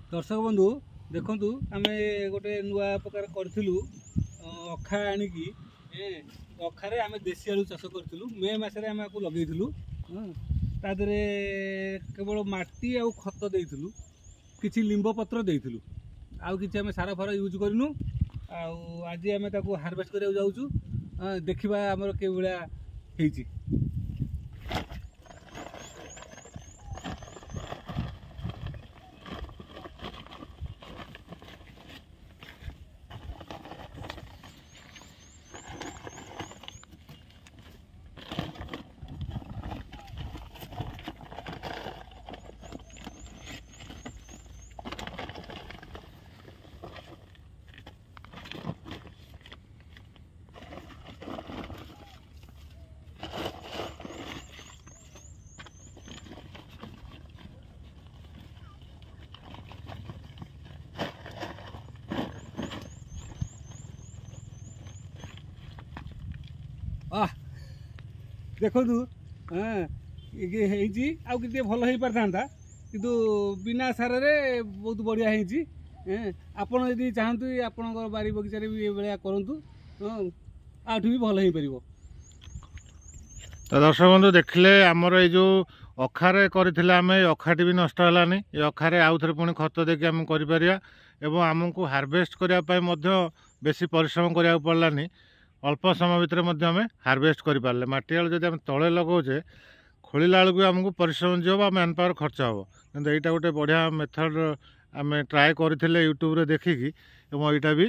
दर्शक बंधु देखु आम गोटे नुआ प्रकार करूँ अखा आणिकी अखारे आम देशी आलू चाष करूँ मे मसरे आम आपको लगेलु तादे केवल माटी आ खत देलु कि लिंब पत्र देलु आउ कि सार फार यूज करनु आज आम हार्वेस्ट करा जाऊँ देखा आमर के भाया होती। देखु हाँ ये आउ कि भल हो पार था कि बिना सार बहुत बढ़िया आपड़ यदि चाहतु आपण बारी बगीचार भी ये भाया करूँ आठू भी भल हो पार। तो दर्शक बंधु देखिले आमर ये जो अखारे करथिले आमे अखाटी भी नष्ट हलानी ये अखारे आउ थे पुणी खत देके आम करिपारिया एवं आमको हार्वेस्ट करने बेसी परिश्रम करा पड़लानी अल्प समय भितर आम हार्वेस्ट कर पारे मटी आलू जब तले लगाऊे खोला बेलू आमको परिश्रम जो मैन पावर खर्च हम कि यहाँ गोटे बढ़िया मेथड आम ट्राए करथिले यूट्यूब रे देखिकी एवं यहाँ भी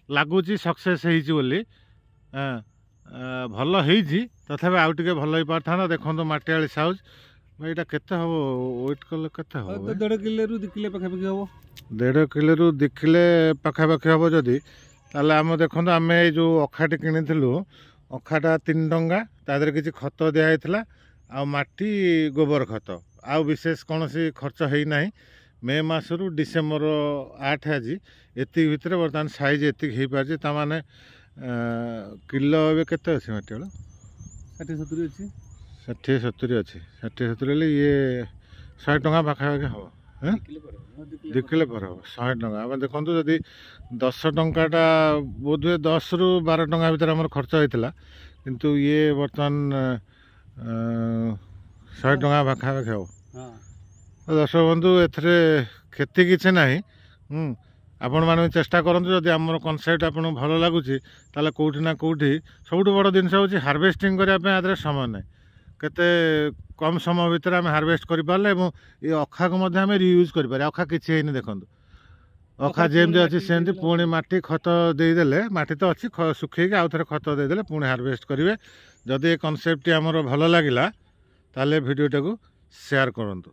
लगुच सक्सेस होली भल हो तथापि आउ टे भल हो पार था देखो मटी आली साउज यहाँ केते हम वेट कले केते हम 1.5 किलो रु 2 किलो पाखापाखि हम 1.5 किलो रु 2 किलो पाखापाखि हम जदि ताले आम देखो आम जो अखाटी किणु अखाटा 3 टंका तादर किसी खत दिखाई आ माटी गोबर खत आउ विशेष कौन सी खर्च होना मे मसरू डिसेम्बर 8 आज एति भितर बर्तमान साइज एति हो पारे ताने किलो ए केते अच्छे माटी आलू 60-70 अच्छी 60-70 अच्छी 60-70 ये 100 टंका पाखापाखि हम 2 किलो पर हम 100 टंका आम देखो जदि 10 टंकाटा बोध हुए 10 रु 12 टंका भितर आम खर्च होता किंतु ये बर्तमान 100 टंका पाखापाखि हम। दर्शक बंधु एथरे क्षति किसी ना आपण मैंने चेष्टा करूँ जदि आम कनसेप्ट आपको भल लगुच ताले कौटी ना कौटी सब बड़ जिनस हूँ हार्वेस्टिंग करने समय ना केते कम समय भितर आम हार्वेस्ट कर पारे ये अखा को आम रियूज कर अखा किसी है देखो अखा जमी अच्छी सेमती पुणी माटी खत देदेले माटी तो अच्छी सुखेक आउ थे खत देदेले पुणी हार्वेस्ट करेंगे जदि ये कनसेप्ट आमर भल लगिला ताले वीडियो टाको शेयर करंतु।